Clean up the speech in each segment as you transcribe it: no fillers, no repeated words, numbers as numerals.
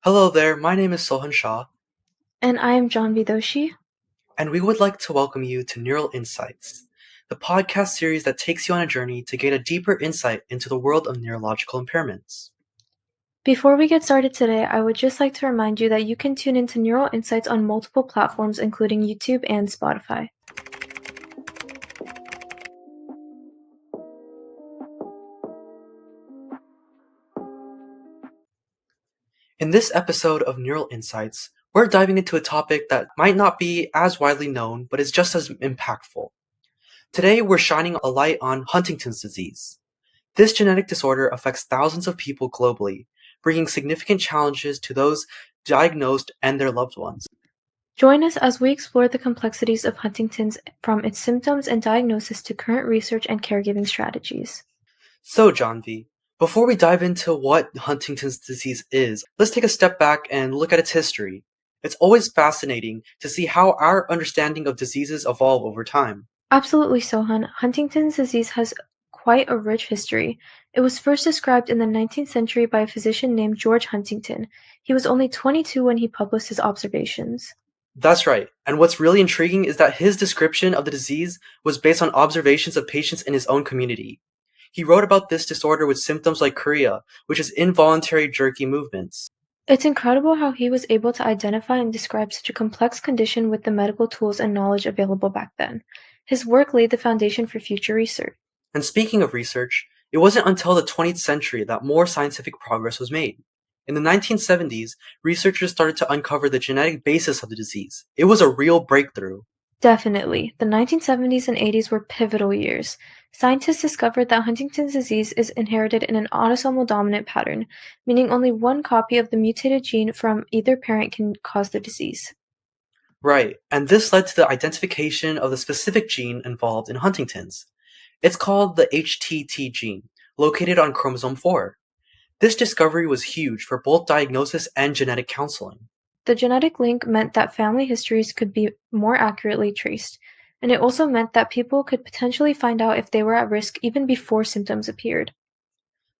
Hello there, my name is Sohan Shah, And I am Jhanvi Doshi. and we would like to welcome you to Neural Insights, the podcast series that takes you on a journey to gain a deeper insight into the world of neurological impairments. Before we get started today, I would just like to remind you that you can tune into Neural Insights on multiple platforms, including YouTube and Spotify. In this episode of Neural Insights, we're diving into a topic that might not be as widely known, but is just as impactful. Today, we're shining a light on Huntington's disease. This genetic disorder affects thousands of people globally, bringing significant challenges to those diagnosed and their loved ones. Join us as we explore the complexities of Huntington's from its symptoms and diagnosis to current research and caregiving strategies. So, Jhanvi, before we dive into what Huntington's disease is, let's take a step back and look at its history. It's always fascinating to see how our understanding of diseases evolve over time. Absolutely, Sohan. Huntington's disease has quite a rich history. It was first described in the 19th century by a physician named George Huntington. He was only 22 when he published his observations. That's right, and what's really intriguing is that his description of the disease was based on observations of patients in his own community. He wrote about this disorder with symptoms like chorea, which is involuntary jerky movements. It's incredible how he was able to identify and describe such a complex condition with the medical tools and knowledge available back then. His work laid the foundation for future research. And speaking of research, it wasn't until the 20th century that more scientific progress was made. In the 1970s, researchers started to uncover the genetic basis of the disease. It was a real breakthrough. Definitely. The 1970s and 80s were pivotal years. Scientists discovered that Huntington's disease is inherited in an autosomal dominant pattern, meaning only one copy of the mutated gene from either parent can cause the disease. Right, and this led to the identification of the specific gene involved in Huntington's. It's called the HTT gene, located on chromosome 4. This discovery was huge for both diagnosis and genetic counseling. The genetic link meant that family histories could be more accurately traced, and it also meant that people could potentially find out if they were at risk even before symptoms appeared.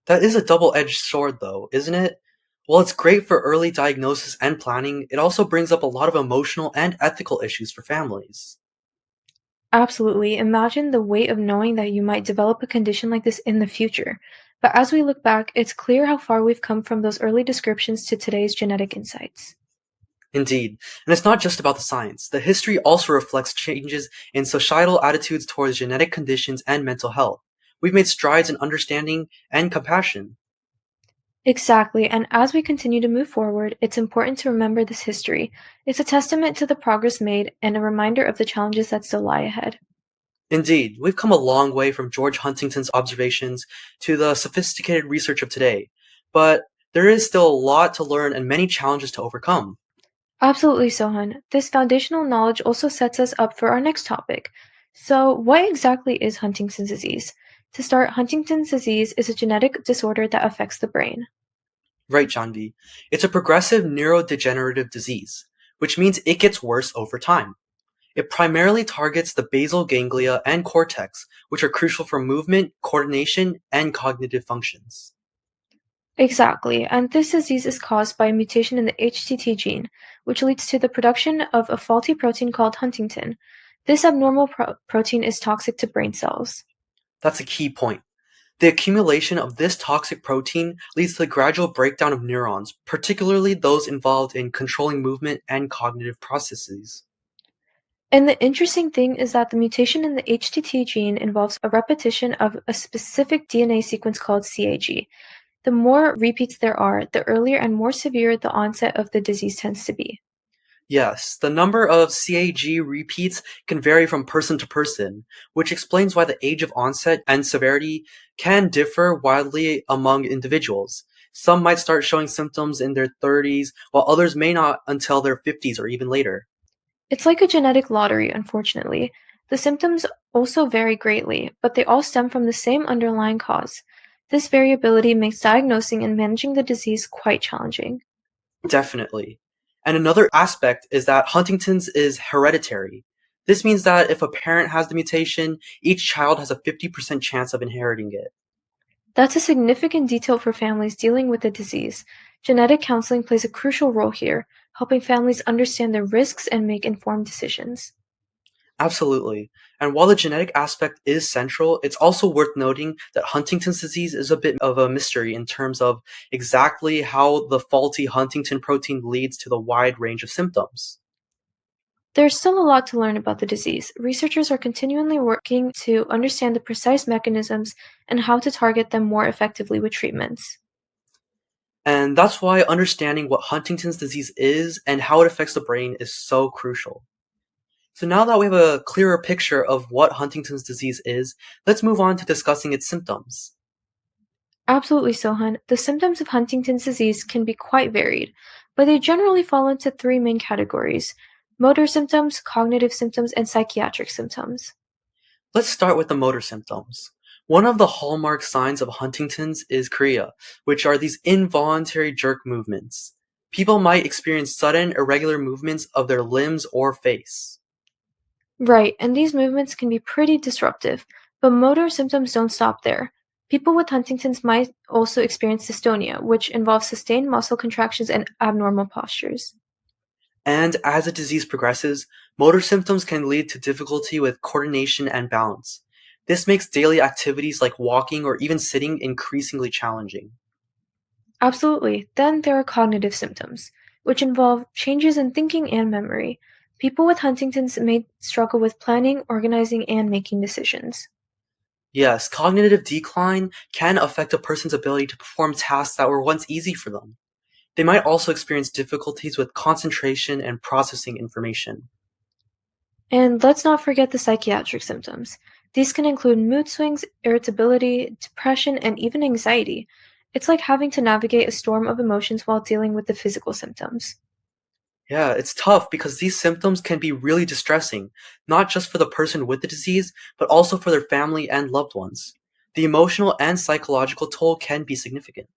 That is a double-edged sword though, isn't it? While it's great for early diagnosis and planning, it also brings up a lot of emotional and ethical issues for families. Absolutely. Imagine the weight of knowing that you might develop a condition like this in the future. But as we look back, it's clear how far we've come from those early descriptions to today's genetic insights. Indeed, and it's not just about the science. The history also reflects changes in societal attitudes towards genetic conditions and mental health. We've made strides in understanding and compassion. Exactly, and as we continue to move forward, it's important to remember this history. It's a testament to the progress made and a reminder of the challenges that still lie ahead. Indeed, we've come a long way from George Huntington's observations to the sophisticated research of today, but there is still a lot to learn and many challenges to overcome. Absolutely, Sohan. This foundational knowledge also sets us up for our next topic. So, what exactly is Huntington's disease? To start, Huntington's disease is a genetic disorder that affects the brain. Right, Jhanvi. It's a progressive neurodegenerative disease, which means it gets worse over time. It primarily targets the basal ganglia and cortex, which are crucial for movement, coordination, and cognitive functions. Exactly, and this disease is caused by a mutation in the HTT gene, which leads to the production of a faulty protein called Huntington. This abnormal protein is toxic to brain cells. That's a key point. The accumulation of this toxic protein leads to the gradual breakdown of neurons, particularly those involved in controlling movement and cognitive processes. And the interesting thing is that the mutation in the HTT gene involves a repetition of a specific DNA sequence called CAG. The more repeats there are, the earlier and more severe the onset of the disease tends to be. Yes, the number of CAG repeats can vary from person to person, which explains why the age of onset and severity can differ widely among individuals. Some might start showing symptoms in their 30s, while others may not until their 50s or even later. It's like a genetic lottery, unfortunately. The symptoms also vary greatly, but they all stem from the same underlying cause. This variability makes diagnosing and managing the disease quite challenging. Definitely. And another aspect is that Huntington's is hereditary. This means that if a parent has the mutation, each child has a 50% chance of inheriting it. That's a significant detail for families dealing with the disease. Genetic counseling plays a crucial role here, helping families understand their risks and make informed decisions. Absolutely. And while the genetic aspect is central, it's also worth noting that Huntington's disease is a bit of a mystery in terms of exactly how the faulty Huntington protein leads to the wide range of symptoms. There's still a lot to learn about the disease. Researchers are continually working to understand the precise mechanisms and how to target them more effectively with treatments. And that's why understanding what Huntington's disease is and how it affects the brain is so crucial. So now that we have a clearer picture of what Huntington's disease is, let's move on to discussing its symptoms. Absolutely, Sohan. The symptoms of Huntington's disease can be quite varied, but they generally fall into three main categories: motor symptoms, cognitive symptoms, and psychiatric symptoms. Let's start with the motor symptoms. One of the hallmark signs of Huntington's is chorea, which are these involuntary jerk movements. People might experience sudden, irregular movements of their limbs or face. Right, and these movements can be pretty disruptive, but motor symptoms don't stop there. People with Huntington's might also experience dystonia, which involves sustained muscle contractions and abnormal postures. And as the disease progresses, motor symptoms can lead to difficulty with coordination and balance. This makes daily activities like walking or even sitting increasingly challenging. Absolutely. Then there are cognitive symptoms, which involve changes in thinking and memory. People with Huntington's may struggle with planning, organizing, and making decisions. Yes, cognitive decline can affect a person's ability to perform tasks that were once easy for them. They might also experience difficulties with concentration and processing information. And let's not forget the psychiatric symptoms. These can include mood swings, irritability, depression, and even anxiety. It's like having to navigate a storm of emotions while dealing with the physical symptoms. Yeah, it's tough because these symptoms can be really distressing, not just for the person with the disease, but also for their family and loved ones. The emotional and psychological toll can be significant.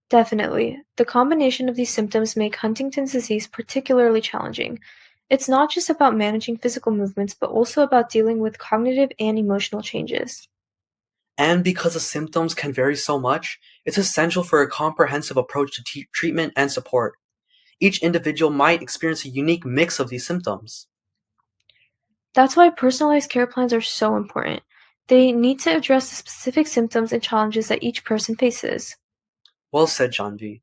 Definitely. The combination of these symptoms make Huntington's disease particularly challenging. It's not just about managing physical movements, but also about dealing with cognitive and emotional changes. And because the symptoms can vary so much, it's essential for a comprehensive approach to treatment and support. Each individual might experience a unique mix of these symptoms. That's why personalized care plans are so important. They need to address the specific symptoms and challenges that each person faces. Well said, Jhanvi.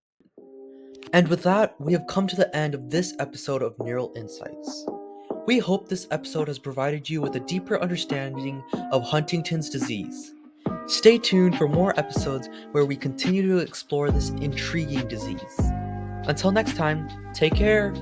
And with that, we have come to the end of this episode of Neural Insights. We hope this episode has provided you with a deeper understanding of Huntington's disease. Stay tuned for more episodes where we continue to explore this intriguing disease. Until next time, take care!